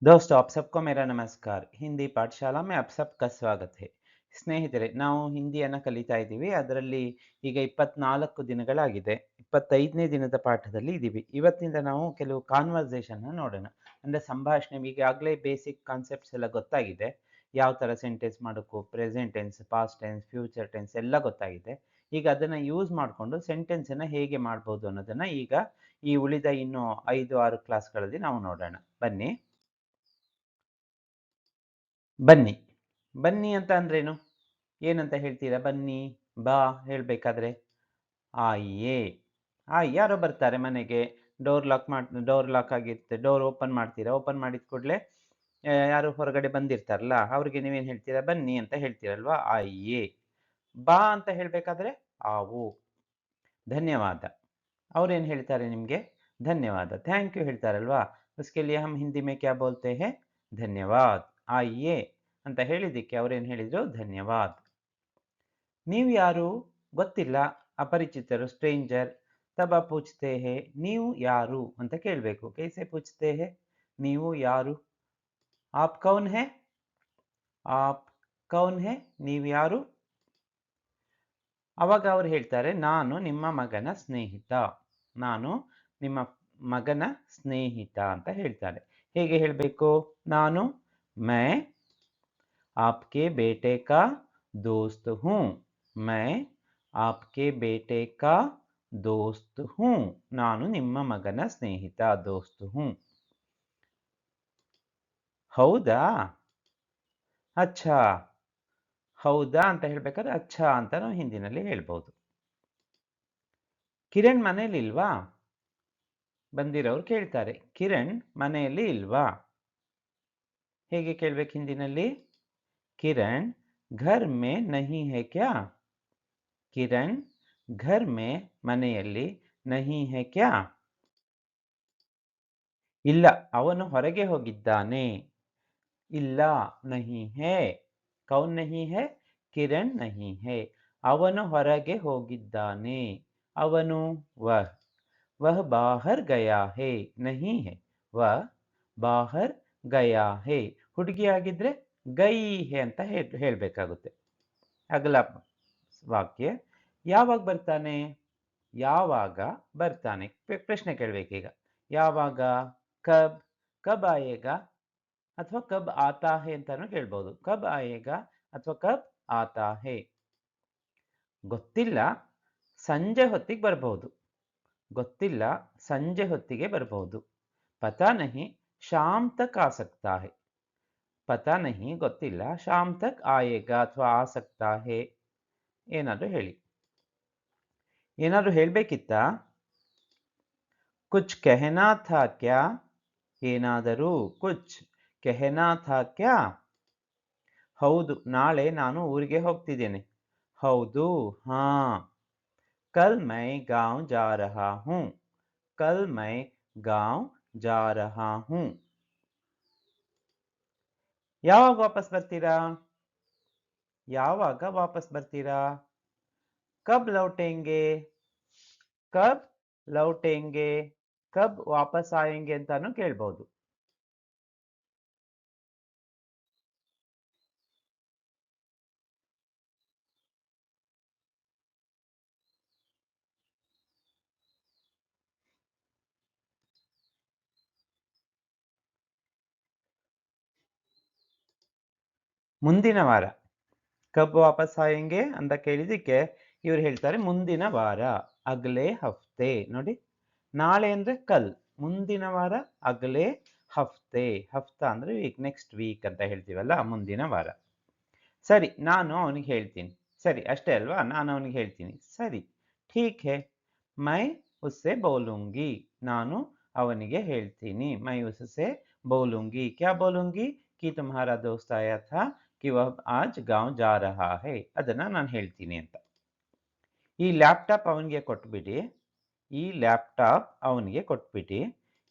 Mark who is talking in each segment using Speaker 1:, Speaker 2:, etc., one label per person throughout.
Speaker 1: दोस्तों आप सबको मेरा नमस्कार ಹಿಂದಿ ಪಾಠಶಾಲಾ में आप सबका स्वागत है ಸ್ನೇಹಿತರೆ ನಾವು ಹಿಂದಿಯನ್ನು ಕಲಿತಾ ಇದ್ದೀವಿ ಅದರಲ್ಲಿ ಈಗ 24 ದಿನಗಳಾಗಿದೆ 25ನೇ ದಿನದ ಪಾಠದಲ್ಲಿ ಇದ್ದೀವಿ ಇವತ್ತಿಂದ ನಾವು ಕೆಲವು ಕಾನ್ವರ್ಸೇಷನ್ ನೋಡೋಣ ಅಂದ್ರೆ ಸಂಭಾಷಣೆ ಈಗಾಗಲೇ ಬೇಸಿಕ್ ಕಾನ್ಸೆಪ್ಟ್ಸ್ ಎಲ್ಲ ಗೊತ್ತಾಗಿದೆ ಯಾವ ತರ ಸೆಂಟೆನ್ಸ್ ಮಾಡೋಕು present tense past tense future tense ಎಲ್ಲ ಗೊತ್ತಾಗಿದೆ ಈಗ ಅದನ್ನ ಯೂಸ್ ಮಾಡಿಕೊಂಡು ಸೆಂಟೆನ್ಸ್ ಅನ್ನು ಹೇಗೆ ಮಾಡಬಹುದು ಅನ್ನೋದನ್ನ ಈಗ ಈ ಉಳಿದ ಇನ್ನು 5-6 ಕ್ಲಾಸ್ಗಳಲ್ಲಿ ನಾವು ನೋಡೋಣ ಬನ್ನಿ ಬನ್ನಿ ಬನ್ನಿ ಅಂತ ಅಂದ್ರೇನು ಏನಂತ ಹೇಳ್ತೀರಾ ಬನ್ನಿ ಬಾ ಹೇಳ್ಬೇಕಾದ್ರೆ ಆಯೇ ಯಾರೋ ಬರ್ತಾರೆ ಮನೆಗೆ ಡೋರ್ ಲಾಕ್ ಆಗಿರುತ್ತೆ ಡೋರ್ ಓಪನ್ ಮಾಡ್ತೀರಾ ಓಪನ್ ಮಾಡಿದ ಕೂಡಲೇ ಯಾರು ಹೊರಗಡೆ ಬಂದಿರ್ತಾರಲ್ಲ ಅವ್ರಿಗೆ ನೀವೇನು ಹೇಳ್ತೀರಾ ಬನ್ನಿ ಅಂತ ಹೇಳ್ತೀರಲ್ವಾ ಆಯೇ ಬಾ ಅಂತ ಹೇಳ್ಬೇಕಾದ್ರೆ ಆವು ಧನ್ಯವಾದ ಅವ್ರೇನು ಹೇಳ್ತಾರೆ ನಿಮಗೆ ಧನ್ಯವಾದ ಥ್ಯಾಂಕ್ ಯು ಹೇಳ್ತಾರಲ್ವಾ उसके लिए हम हिंदी में क्या बोलते हैं धन्यवाद आइए ಅಂತ ಹೇಳಿದ್ದಕ್ಕೆ ಅವ್ರೇನು ಹೇಳಿದ್ರು ಧನ್ಯವಾದ ನೀವು ಯಾರು ಗೊತ್ತಿಲ್ಲ ಅಪರಿಚಿತರು ಸ್ಟ್ರೇಂಜರ್ ತಬ ಪೂಚ್ತೆ ಹೇ ನೀವು ಯಾರು ಅಂತ ಕೇಳಬೇಕು ಕೈಸೆ ಪೂಚ್ತೆ ಹೇ ನೀವು ಯಾರು ಆಪ್ ಕೌನ್ ಹೇ ಆಪ್ ಕೌನ್ ಹೇ ನೀವು ಯಾರು ಅವಾಗ ಅವ್ರು ಹೇಳ್ತಾರೆ ನಾನು ನಿಮ್ಮ ಮಗನ ಸ್ನೇಹಿತ ನಾನು ನಿಮ್ಮ ಮಗನ ಸ್ನೇಹಿತ ಅಂತ ಹೇಳ್ತಾರೆ ಹೇಗೆ ಹೇಳಬೇಕು ನಾನು मैं आपके बेटे का दोस्त हूँ मैं आपके बेटे का दोस्त हूँ ನಾನು ನಿಮ್ಮ ಮಗನ ಸ್ನೇಹಿತ ದೋಸ್ತ್ ಹೂँ ಹೌದಾ ಅಚ್ಚಾ ಹೌದಾ ಅಂತ ಹೇಳ್ಬೇಕಾದ್ರೆ ಅಚ್ಚಾ ಅಂತ ನಾವು ಹಿಂದಿನಲ್ಲಿ ಹೇಳ್ಬೋದು ಕಿರಣ್ ಮನೆಯಲ್ಲಿ ಇಲ್ವಾ ಬಂದಿರೋರು ಕೇಳ್ತಾರೆ ಕಿರಣ್ ಮನೆಯಲ್ಲಿ ಇಲ್ವಾ ಹೇಗೆ ಕೇಳ್ಬೇಕು ಹಿಂದಿನಲ್ಲಿ ಕಿರಣ್ घर में नहीं है क्या ಕಿರಣ್ घर में ಮನೆಯಲ್ಲಿ नहीं है क्या ಇಲ್ಲ ಅವನು ಹೊರಗೆ ಹೋಗಿದ್ದಾನೆ ಇಲ್ಲ नहीं है कौन नहीं है ಕಿರಣ್ नहीं है ಅವನು ಹೊರಗೆ ಹೋಗಿದ್ದಾನೆ ಅವನು वह बाहर गया है नहीं है वह बाहर गया है ಹುಡುಗಿ ಆಗಿದ್ರೆ ಗೈ ಹೇ ಅಂತ ಹೇಳ್ಬೇಕಾಗುತ್ತೆ ಅಗಲ ವಾಕ್ಯ ಯಾವಾಗ ಬರ್ತಾನೆ ಯಾವಾಗ ಬರ್ತಾನೆ ಪ್ರಶ್ನೆ ಕೇಳಬೇಕೀಗ ಯಾವಾಗ ಕಬ್ ಕಬ್ ಆಯೇಗ ಅಥವಾ ಕಬ್ ಆತಾ ಹೇ ಅಂತಾನು ಕೇಳ್ಬೋದು ಕಬ್ ಆಯೇಗ ಅಥವಾ ಕಬ್ ಆತಾ ಹೇ ಗೊತ್ತಿಲ್ಲ ಸಂಜೆ ಹೊತ್ತಿಗೆ ಬರಬಹುದು ಗೊತ್ತಿಲ್ಲ ಸಂಜೆ ಹೊತ್ತಿಗೆ ಬರಬಹುದು ಪತಾ ನಹಿ ಶಾಮ್ ತಕ್ ಆ ಸಕ್ತಾ ಹೇ ಪತಾ ನಹಿ ಗೊತ್ತಿಲ್ಲ ಶಾಮ್ ತಕ್ ಆಯೇಗಾ ಅಥವಾ ಆ ಸಕ್ತಾ ಹೇ ಏನಾದರೂ ಹೇಳಿ ಏನಾದರೂ ಹೇಳಬೇಕಿತ್ತಾ ಕುಚ್ ಕೆಹನಾ ಥಾ ಕ್ಯಾ ಏನಾದರೂ ಕುಚ್ ಕೆಹನಾ ಥಾ ಕ್ಯಾ ಹೌದು ನಾಳೆ ನಾನು ಊರಿಗೆ ಹೋಗ್ತಿದ್ದೇನೆ ಹೌದು ಹಾ कल मैं गांव जा रहा हूँ कल मैं गांव जा रहा हूँ ಯಾವಾಗ ವಾಪಸ್ ಬರ್ತೀರಾ ಯಾವಾಗ ವಾಪಸ್ ಬರ್ತೀರಾ ಕಬ್ ಲೌಟೇಂಗೆ ಕಬ್ ಲೌಟೇಂಗೆ ಕಬ್ ವಾಪಸ್ ಆಯೇಂಗೆ ಅಂತಾನು ಕೇಳ್ಬಹುದು ಮುಂದಿನ ವಾರ ಕಬ್ ವಾಪಸ್ ಆಯೇಂಗೆ ಅಂತ ಕೇಳಿದಕ್ಕೆ ಇವ್ರು ಹೇಳ್ತಾರೆ ಮುಂದಿನ ವಾರ ಅಗ್ಲೆ ಹಫ್ತೆ ನೋಡಿ ನಾಳೆ ಅಂದ್ರೆ ಕಲ್ ಮುಂದಿನ ವಾರ ಅಗ್ಲೆ ಹಫ್ತೆ ಹಫ್ತಾ ಅಂದ್ರೆ ವೀಕ್ ನೆಕ್ಸ್ಟ್ ವೀಕ್ ಅಂತ ಹೇಳ್ತೀವಲ್ಲ ಮುಂದಿನ ವಾರ ಸರಿ ನಾನು ಅವನಿಗೆ ಹೇಳ್ತೀನಿ ಸರಿ ಅಷ್ಟೇ ಅಲ್ವಾ ನಾನು ಅವನಿಗೆ ಹೇಳ್ತೀನಿ ಸರಿ ಠೀಕ್ ಹೇ ಮೈ ಉಸ್ಸೆ ಬೋಲೂಂಗಿ ನಾನು ಅವನಿಗೆ ಹೇಳ್ತೀನಿ ಮೈ ಉಸ್ಸೆ ಬೋಲೂಂಗಿ ಕ್ಯಾ ಬೋಲೂಂಗಿ कि तुम्हारा दोस्त आया था कि वह आज गांव जा रहा है ಅದನ್ನ ನಾನು ಹೇಳ್ತೀನಿ ಅಂತ ಈ ಲ್ಯಾಪ್ಟಾಪ್ ಅವನಿಗೆ ಕೊಟ್ಬಿಡಿ ಈ ಲ್ಯಾಪ್ಟಾಪ್ ಅವನಿಗೆ ಕೊಟ್ಬಿಡಿ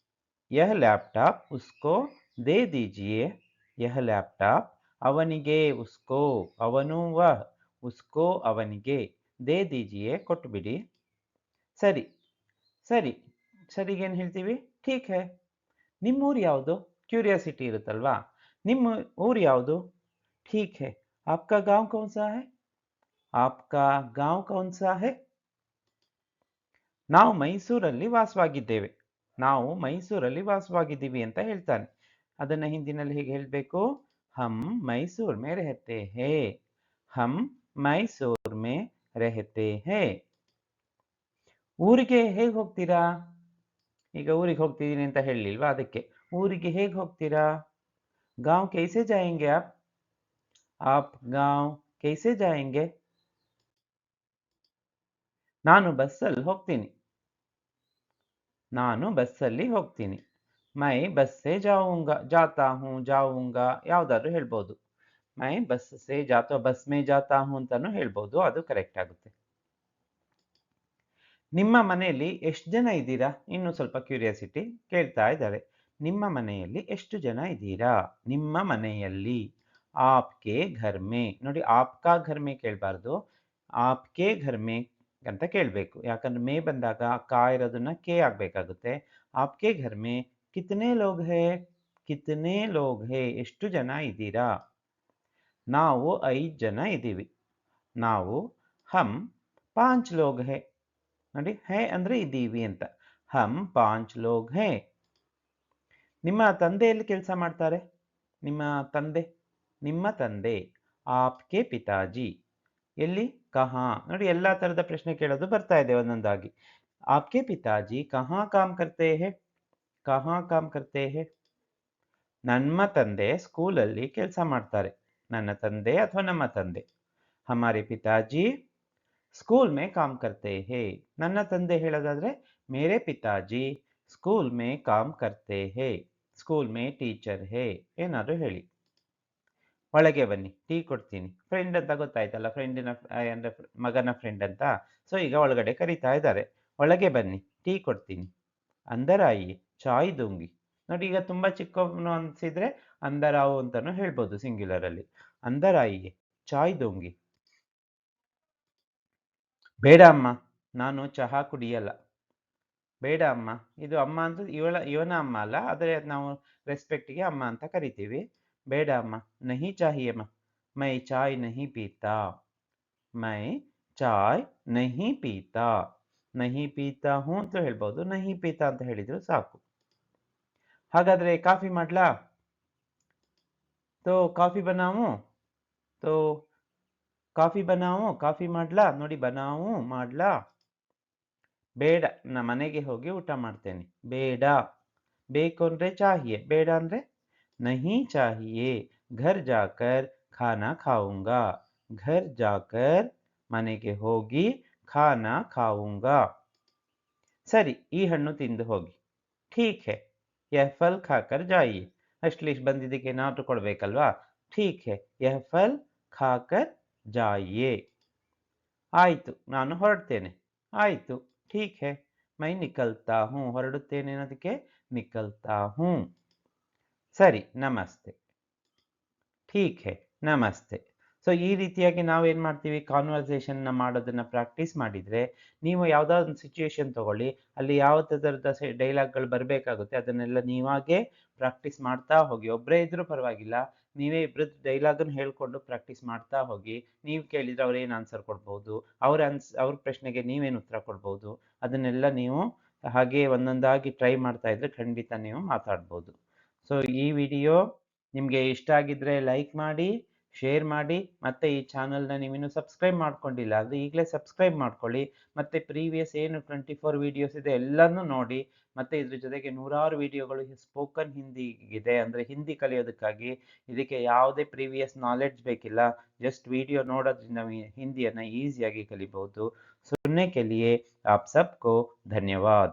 Speaker 1: यह लैपटॉप उसको दे दीजिए यह लैपटॉप ಅವನಿಗೆ उसको ಅವನು ವಹ उसको ಅವನಿಗೆ दे दीजिए ಕೊಟ್ಬಿಡಿ ಸರಿ ಸರಿ ಸರಿಗೇನು ಹೇಳ್ತೀವಿ ಠೀಕ್ ಹೇ ನಿಮ್ಮೂರು ಯಾವುದು ಕ್ಯೂರಿಯಾಸಿಟಿ ಇರುತ್ತಲ್ವಾ? ನಿಮ್ಮ ಊರು ಯಾವುದು? ठीक है, आपका गाँव कौन सा है? आपका गाँव कौन सा है? ನಾವು ಮೈಸೂರಲ್ಲಿ ವಾಸವಾಗಿದ್ದೇವೆ. ನಾವು ಮೈಸೂರಲ್ಲಿ ವಾಸವಾಗಿದ್ದೀವಿ ಅಂತ ಹೇಳ್ತಾನೆ. ಅದನ್ನ ಹಿಂದಿನಲ್ಲಿ ಹೇಗೆ ಹೇಳಬೇಕು? ಹಮ್ ಮೈಸೂರ್ ಮೇ ರೆಹತೆ ಹೇ. ಹಮ್ ಮೈಸೂರ್ ಮೇ ರೆಹತೆ ಹೇ. ಊರಿಗೆ ಹೇಗೆ ಹೋಗ್ತೀರಾ? ಈಗ ಊರಿಗೆ ಹೋಗ್ತಿದ್ದೀನಿ ಅಂತ ಹೇಳಿಲ್ವಾ, ಅದಕ್ಕೆ ಊರಿಗೆ ಹೇಗೆ ಹೋಗ್ತೀರಾ? ಗಾಂವ್ ಕೈಸೆ ಜಾಯೆಂಗೆ ಆಪ್? ಆಪ್ ಗಾಂವ್ ಕೈಸೆ ಜಾಯೆಂಗೆ? ನಾನು ಬಸ್ಸಲ್ಲಿ ಹೋಗ್ತೀನಿ. ನಾನು ಬಸ್ಸಲ್ಲಿ ಹೋಗ್ತೀನಿ. ಮೈ ಬಸ್ ಸೆ ಜಾऊंगा, ಜಾತಾ ಹೂಂ, ಜಾऊंगा ಯಾವುದಾದ್ರೂ ಹೇಳ್ಬೋದು. ಮೈ ಬಸ್ ಸೆ ಜಾತಾ, ಬಸ್ ಮೇ ಜಾತಾ ಹೂಂ ಅಂತಾನು ಹೇಳ್ಬೋದು. ಅದು ಕರೆಕ್ಟ್ ಆಗುತ್ತೆ. ನಿಮ್ಮ ಮನೆಯಲ್ಲಿ ಎಷ್ಟು ಜನ ಇದ್ದೀರಾ? ಇನ್ನು ಸ್ವಲ್ಪ ಕ್ಯೂರಿಯಾಸಿಟಿ ಕೇಳ್ತಾ ಇದ್ದಾರೆ. ನಿಮ್ಮ ಮನೆಯಲ್ಲಿ ಎಷ್ಟು ಜನ ಇದ್ದೀರಾ? ನಿಮ್ಮ ಮನೆಯಲ್ಲಿ. ಆಪ್ಕೆ ಘರ್ ಮೇ. ನೋಡಿ, ಆಪ್ಕಾ ಘರ್ ಮೇ ಕೇಳಬಾರ್ದು, ಆಪ್ಕೆ ಘರ್ ಮೇ ಅಂತ ಕೇಳಬೇಕು. ಯಾಕಂದ್ರೆ ಮೇ ಬಂದಾಗ ಕಾ ಇರೋದನ್ನ ಕೆ ಆಗ್ಬೇಕಾಗುತ್ತೆ. ಆಪ್ಕೆ ಘರ್ ಮೇ ಕಿತನೆ ಲೋಗ್ ಹೇ? ಕಿತನೆ ಲೋಗ್ ಹೇ, ಎಷ್ಟು ಜನ ಇದ್ದೀರಾ? ನಾವು 5 ಜನ ಇದ್ದೀವಿ. ನಾವು ಹಮ್ 5 ಲೋಗ್ ಹೇ. ನೋಡಿ, ಹೇ ಅಂದ್ರೆ ಇದ್ದೀವಿ ಅಂತ. ಹಮ್ 5 ಲೋಗ್ ಹೇ. ನಿಮ್ಮ ತಂದೆ ಎಲ್ಲಿ ಕೆಲಸ ಮಾಡ್ತಾರೆ? ನಿಮ್ಮ ತಂದೆ. ನಿಮ್ಮ ತಂದೆ. ಆಪ್ಕೆ ಪಿತಾಜಿ ಎಲ್ಲಿ? ಕಹಾ. ನೋಡಿ, ಎಲ್ಲಾ ತರದ ಪ್ರಶ್ನೆ ಕೇಳೋದು ಬರ್ತಾ ಇದೆ ಒಂದೊಂದಾಗಿ. ಆಪ್ಕೆ ಪಿತಾಜಿ ಕಹಾ ಕಾಮ್ ಕರ್ತೆ ಹೇ? ಕಹಾ ಕಾಮ್ ಕರ್ತೆ ಹೇ? ನಮ್ಮ ತಂದೆ ಸ್ಕೂಲಲ್ಲಿ ಕೆಲಸ ಮಾಡ್ತಾರೆ. ನನ್ನ ತಂದೆ ಅಥವಾ ನಮ್ಮ ತಂದೆ. ಹಮಾರೆ ಪಿತಾಜಿ ಸ್ಕೂಲ್ ಮೇ ಕಾಮ್ ಕರ್ತೆ ಹೇ. ನನ್ನ ತಂದೆ ಹೇಳೋದಾದ್ರೆ ಮೇರೆ ಪಿತಾಜಿ ಸ್ಕೂಲ್ ಮೇ ಕಾಮ್ ಕರ್ತೆ ಹೇ. ಸ್ಕೂಲ್ ಮೇ ಟೀಚರ್ ಹೇ ಏನಾದ್ರು ಹೇಳಿ. ಒಳಗೆ ಬನ್ನಿ, ಟೀ ಕೊಡ್ತೀನಿ. ಫ್ರೆಂಡ್ ಅಂತ ಗೊತ್ತಾಯ್ತಲ್ಲ, ಫ್ರೆಂಡಿನ ಅಂದ್ರೆ ಮಗನ ಫ್ರೆಂಡ್ ಅಂತ. ಸೊ ಈಗ ಒಳಗಡೆ ಕರೀತಾ ಇದ್ದಾರೆ. ಒಳಗೆ ಬನ್ನಿ, ಟೀ ಕೊಡ್ತೀನಿ. ಅಂದರ್ ಆಯಿಯೆ ಚಾಯ್ ದೂಂಗಿ. ನೋಡಿ, ಈಗ ತುಂಬಾ ಚಿಕ್ಕವನು ಅನ್ಸಿದ್ರೆ ಅಂದರ್ ಆವು ಅಂತಾನು ಹೇಳ್ಬೋದು ಸಿಂಗ್ಯುಲರ್ ಅಲ್ಲಿ. ಅಂದರ್ ಆಯಿಯೆ ಚಾಯ್ ದೂಂಗಿ. ಬೇಡ ಅಮ್ಮ, ನಾನು ಚಹಾ ಕುಡಿಯಲ್ಲ. ಬೇಡ ಅಮ್ಮ. ಇದು ಅಮ್ಮ ಅಂತ ಇವನ ಅಮ್ಮ ಅಲ್ಲ, ಆದರೆ ನಾವು ರೆಸ್ಪೆಕ್ಟ್ಗೆ ಅಮ್ಮ ಅಂತ ಕರಿತೀವಿ. ಬೇಡ ಅಮ್ಮ. ನಹಿ ಚಾಹಿಯೆ ಅಮ್ಮ. ಮೈ ಚಾಯ್ ನಹಿ ಪೀತಾ. ಮೈ ಚಾಯ್ ನಹಿ ಪೀತಾ. ನಹಿ ಪೀತಾ ಹೂ ಅಂತ ಹೇಳ್ಬೋದು, ನಹಿ ಪೀತಾ ಅಂತ ಹೇಳಿದ್ರು ಸಾಕು. ಹಾಗಾದ್ರೆ ಕಾಫಿ ಮಾಡ್ಲಾ? ತೋ ಕಾಫಿ ಬನಾವು. ತೋ ಕಾಫಿ ಬನಾವು, ಕಾಫಿ ಮಾಡ್ಲಾ? ನೋಡಿ, ಬನಾವು ಮಾಡ್ಲಾ. ಬೇಡ, ನಾ ಮನೆಗೆ ಹೋಗಿ ಊಟ ಮಾಡ್ತೇನೆ. ಬೇಡ. ಬೇಕು ಅಂದ್ರೆ ಚಾಹಿಯೆ, ಬೇಡ ಅಂದ್ರೆ ನಹಿ ಚಾಹಿಯೆ. ಘರ್ ಜಾಕರ್ ಖಾನಾ ಖಾऊंगा. ಘರ್ ಜಾಕರ್ ಮನೆಗೆ ಹೋಗಿ ಖಾನಾ ಖಾऊंगा. ಸರಿ, ಈ ಹಣ್ಣು ತಿಂದು ಹೋಗಿ. ಠೀಕ್ ಹೇ ಯಹ ಫಲ್ ಖಾಕರ್ ಜಾಯಿಯೆ. ಅಟ್ಲೀಸ್ಟ್ ಬಂದಿದ್ದಕ್ಕೆ ಏನಾದ್ರೂ ಕೊಡ್ಬೇಕಲ್ವಾ? ಠೀಕ್ ಹೇ ಯಹ ಫಲ್ ಖಾಕರ್ ಜಾಯಿಯೆ. ಆಯ್ತು, ನಾನು ಹೊರಡ್ತೇನೆ. ಆಯ್ತು, ಠೀಕ್ ಹೇ ಮೈ ನಿಕಲ್ತಾ ಹೂಂ. ಹೊರಡುತ್ತೇನೆ ಅನ್ನೋದಕ್ಕೆ ನಿಕಲ್ತಾ ಹೂಂ. ಸರಿ, ನಮಸ್ತೆ. ಠೀಕ್ ಹೇ ನಮಸ್ತೆ. ಸೊ ಈ ರೀತಿಯಾಗಿ ನಾವೇನು ಮಾಡ್ತೀವಿ, ಕಾನ್ವರ್ಸೇಷನ್ನ ಮಾಡೋದನ್ನ ಪ್ರಾಕ್ಟೀಸ್ ಮಾಡಿದರೆ, ನೀವು ಯಾವುದಾದ್ರು ಒಂದು ಸಿಚುಯೇಷನ್ ತಗೊಳ್ಳಿ, ಅಲ್ಲಿ ಯಾವ ಥರದ ಡೈಲಾಗ್ಗಳು ಬರಬೇಕಾಗುತ್ತೆ ಅದನ್ನೆಲ್ಲ ನೀವಾಗೇ ಪ್ರಾಕ್ಟೀಸ್ ಮಾಡ್ತಾ ಹೋಗಿ. ಒಬ್ಬರೇ ಇದ್ರೂ ಪರವಾಗಿಲ್ಲ, ನೀವೇ ಇಬ್ಬರದ್ದು ಡೈಲಾಗನ್ನು ಹೇಳ್ಕೊಂಡು ಪ್ರಾಕ್ಟೀಸ್ ಮಾಡ್ತಾ ಹೋಗಿ. ನೀವು ಕೇಳಿದರೆ ಅವ್ರು ಏನು ಆನ್ಸರ್ ಕೊಡ್ಬೋದು, ಅವ್ರ ಪ್ರಶ್ನೆಗೆ ನೀವೇನು ಉತ್ತರ ಕೊಡ್ಬೋದು, ಅದನ್ನೆಲ್ಲ ನೀವು ಹಾಗೆ ಒಂದೊಂದಾಗಿ ಟ್ರೈ ಮಾಡ್ತಾ ಇದ್ರೆ ಖಂಡಿತ ನೀವು ಮಾತಾಡ್ಬೋದು. ಸೊ ಈ ವಿಡಿಯೋ ನಿಮಗೆ ಇಷ್ಟ ಆಗಿದ್ರೆ ಲೈಕ್ ಮಾಡಿ, ಶೇರ್ ಮಾಡಿ, ಮತ್ತು ಈ ಚಾನಲ್ನ ನೀವಿನ್ನೂ ಸಬ್ಸ್ಕ್ರೈಬ್ ಮಾಡ್ಕೊಂಡಿಲ್ಲ ಅಂದರೆ ಈಗಲೇ ಸಬ್ಸ್ಕ್ರೈಬ್ ಮಾಡ್ಕೊಳ್ಳಿ. ಮತ್ತು ಪ್ರೀವಿಯಸ್ ಏನು 24 ವೀಡಿಯೋಸ್ ಇದೆ ಎಲ್ಲನೂ ನೋಡಿ. ಮತ್ತು ಇದ್ರ ಜೊತೆಗೆ ನೂರಾರು ವಿಡಿಯೋಗಳು ಸ್ಪೋಕನ್ ಹಿಂದಿಗಿದೆ, ಅಂದರೆ ಹಿಂದಿ ಕಲಿಯೋದಕ್ಕಾಗಿ. ಇದಕ್ಕೆ ಯಾವುದೇ ಪ್ರೀವಿಯಸ್ ನಾಲೆಡ್ಜ್ ಬೇಕಿಲ್ಲ, ಜಸ್ಟ್ ವಿಡಿಯೋ ನೋಡೋದ್ರಿಂದ ಹಿಂದಿಯನ್ನು ಈಸಿಯಾಗಿ ಕಲಿಬಹುದು. ಸುನ್ನೆ ಕೆ ಲಿಯೆ ಆಪ್ ಸಬ್ಕೋ ಧನ್ಯವಾದ.